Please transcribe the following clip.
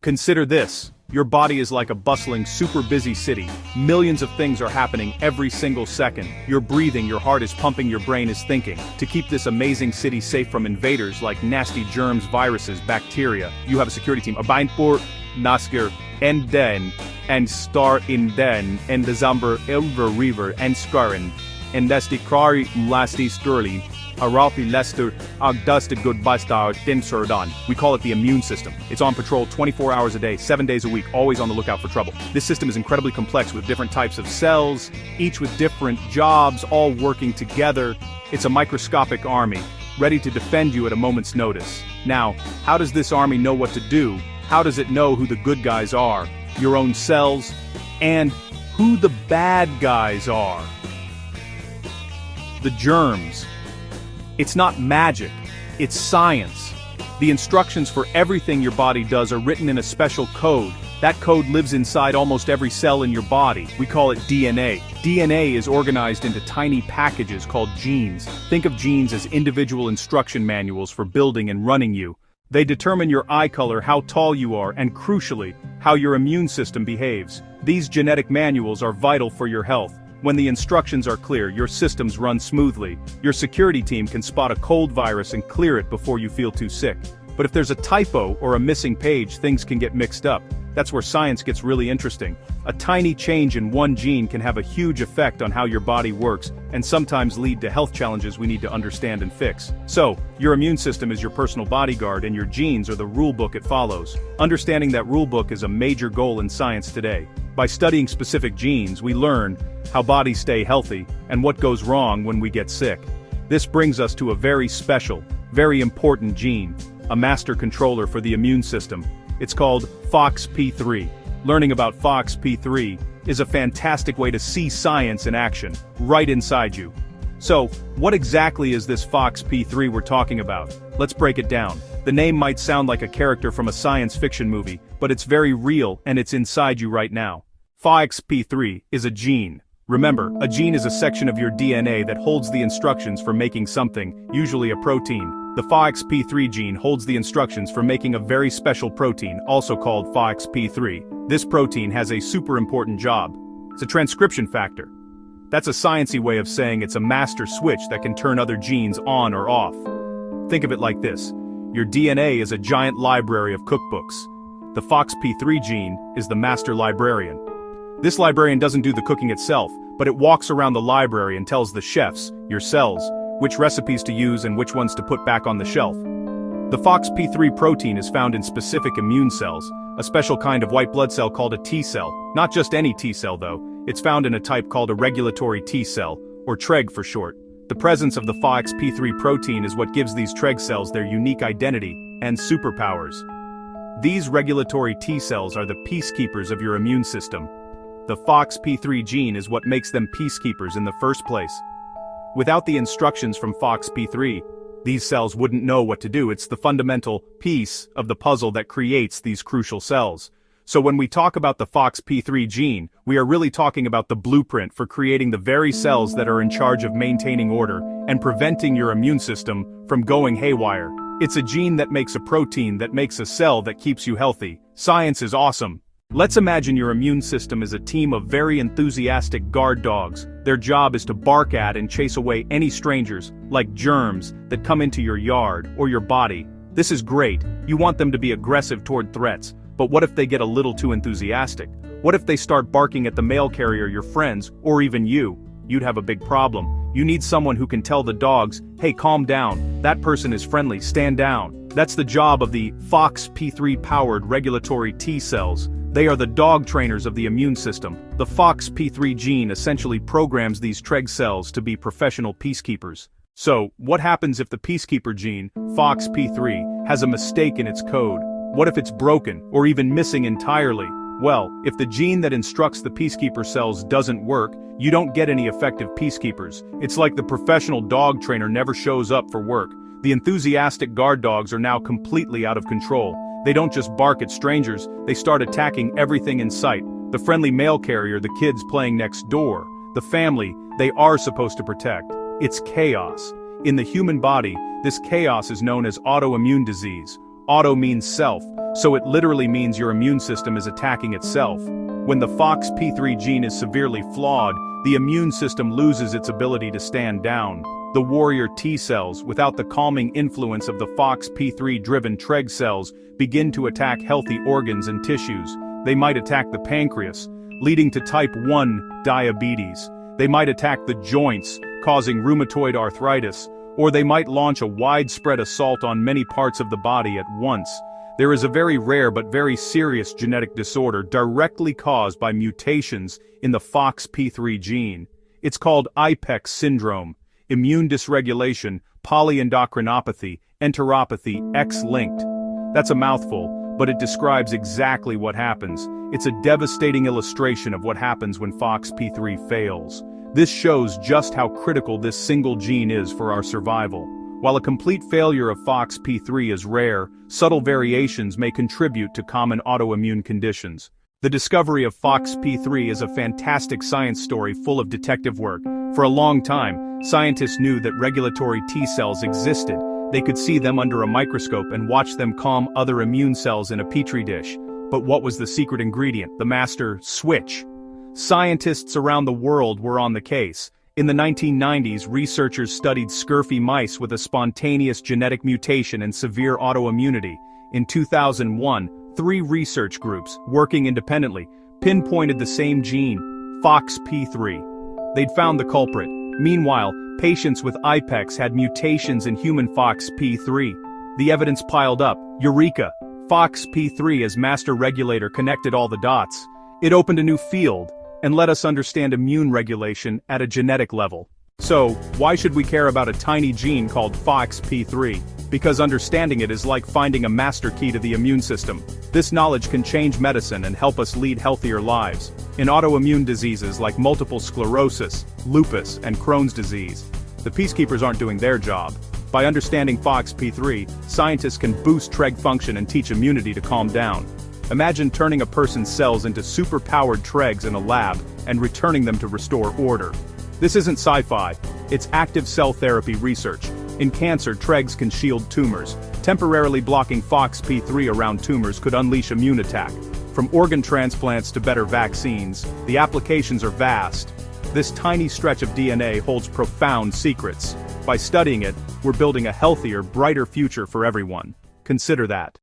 Consider this. Your body is like a bustling, super busy city. Millions of things are happening every single second. You're breathing, your heart is pumping, your brain is thinking. To keep this amazing city safe from invaders like nasty germs, viruses, bacteria, you have a security team. Abijnpoor, Nasker, en den, en star in den, en December, Elver River, en Skaren, en desti krari lasti sturli. Aralpi Lester Agdusta Goodbastar Dinsurdan. We call it the immune system. It's on patrol 24 hours a day, 7 days a week, always on the lookout for trouble. This system is incredibly complex with different types of cells, each with different jobs, all working together. It's a microscopic army, ready to defend you at a moment's notice. Now, how does this army know what to do? How does it know who the good guys are, your own cells, and who the bad guys are? The germs. It's not magic, it's science. The instructions for everything your body does are written in a special code. That code lives inside almost every cell in your body. We call it DNA. DNA is organized into tiny packages called genes. Think of genes as individual instruction manuals for building and running you. They determine your eye color, how tall you are, and crucially, how your immune system behaves. These genetic manuals are vital for your health. When the instructions are clear, your systems run smoothly. Your security team can spot a cold virus and clear it before you feel too sick. But if there's a typo or a missing page, things can get mixed up. That's where science gets really interesting. A tiny change in one gene can have a huge effect on how your body works, and sometimes lead to health challenges we need to understand and fix. So, your immune system is your personal bodyguard, and your genes are the rulebook it follows. Understanding that rulebook is a major goal in science today. By studying specific genes, we learn how bodies stay healthy, and what goes wrong when we get sick. This brings us to a very special, very important gene, a master controller for the immune system. It's called FOXP3. Learning about FOXP3 is a fantastic way to see science in action, right inside you. So, what exactly is this FOXP3 we're talking about? Let's break it down. The name might sound like a character from a science fiction movie, but it's very real and it's inside you right now. FOXP3 is a gene. Remember, a gene is a section of your DNA that holds the instructions for making something, usually a protein. The FOXP3 gene holds the instructions for making a very special protein, also called FOXP3. This protein has a super important job. It's a transcription factor. That's a sciencey way of saying it's a master switch that can turn other genes on or off. Think of it like this. Your DNA is a giant library of cookbooks. The FOXP3 gene is the master librarian. This librarian doesn't do the cooking itself, but it walks around the library and tells the chefs, your cells, which recipes to use and which ones to put back on the shelf. The FOXP3 protein is found in specific immune cells, a special kind of white blood cell called a T cell. Not just any T cell though, it's found in a type called a regulatory T cell, or TREG for short. The presence of the FOXP3 protein is what gives these TREG cells their unique identity and superpowers. These regulatory T cells are the peacekeepers of your immune system. The FOXP3 gene is what makes them peacekeepers in the first place. Without the instructions from FOXP3, these cells wouldn't know what to do. It's the fundamental piece of the puzzle that creates these crucial cells. So when we talk about the FOXP3 gene, we are really talking about the blueprint for creating the very cells that are in charge of maintaining order and preventing your immune system from going haywire. It's a gene that makes a protein that makes a cell that keeps you healthy. Science is awesome. Let's imagine your immune system is a team of very enthusiastic guard dogs. Their job is to bark at and chase away any strangers, like germs, that come into your yard or your body. This is great. You want them to be aggressive toward threats, but what if they get a little too enthusiastic? What if they start barking at the mail carrier, your friends, or even you? You'd have a big problem. You need someone who can tell the dogs, hey, calm down, that person is friendly, stand down. That's the job of the FOXP3-powered regulatory T cells. They are the dog trainers of the immune system. The FOXP3 gene essentially programs these TREG cells to be professional peacekeepers. So, what happens if the Peacekeeper gene, FOXP3, has a mistake in its code? What if it's broken, or even missing entirely? Well, if the gene that instructs the Peacekeeper cells doesn't work, you don't get any effective peacekeepers. It's like the professional dog trainer never shows up for work. The enthusiastic guard dogs are now completely out of control. They don't just bark at strangers, they start attacking everything in sight. The friendly mail carrier, the kids playing next door, the family they are supposed to protect. It's chaos. In the human body, this chaos is known as autoimmune disease, Auto means self, so it literally means your immune system is attacking itself. When the FOXP3 gene is severely flawed, the immune system loses its ability to stand down. The warrior T cells, without the calming influence of the FOXP3-driven Treg cells, begin to attack healthy organs and tissues. They might attack the pancreas, leading to type 1 diabetes. They might attack the joints, causing rheumatoid arthritis, or they might launch a widespread assault on many parts of the body at once. There is a very rare but very serious genetic disorder directly caused by mutations in the FOXP3 gene. It's called IPEX syndrome, immune dysregulation, polyendocrinopathy, enteropathy, X-linked. That's a mouthful, but it describes exactly what happens. It's a devastating illustration of what happens when FOXP3 fails. This shows just how critical this single gene is for our survival. While a complete failure of FOXP3 is rare, subtle variations may contribute to common autoimmune conditions. The discovery of FOXP3 is a fantastic science story full of detective work. For a long time, scientists knew that regulatory T cells existed. They could see them under a microscope and watch them calm other immune cells in a petri dish. But what was the secret ingredient, the master switch? Scientists around the world were on the case. In the 1990s, researchers studied scurfy mice with a spontaneous genetic mutation and severe autoimmunity. In 2001, 3 research groups, working independently, pinpointed the same gene, FOXP3. They'd found the culprit. Meanwhile, patients with IPEX had mutations in human FOXP3. The evidence piled up. Eureka! FOXP3 as master regulator connected all the dots. It opened a new field and let us understand immune regulation at a genetic level. So, why should we care about a tiny gene called FOXP3? Because understanding it is like finding a master key to the immune system. This knowledge can change medicine and help us lead healthier lives. In autoimmune diseases like multiple sclerosis, lupus, and Crohn's disease, the Peacekeepers aren't doing their job. By understanding FOXP3, scientists can boost Treg function and teach immunity to calm down. Imagine turning a person's cells into super-powered Tregs in a lab and returning them to restore order. This isn't sci-fi, it's active cell therapy research. In cancer, Tregs can shield tumors. Temporarily blocking FOXP3 around tumors could unleash immune attack. From organ transplants to better vaccines, the applications are vast. This tiny stretch of DNA holds profound secrets. By studying it, we're building a healthier, brighter future for everyone. Consider that.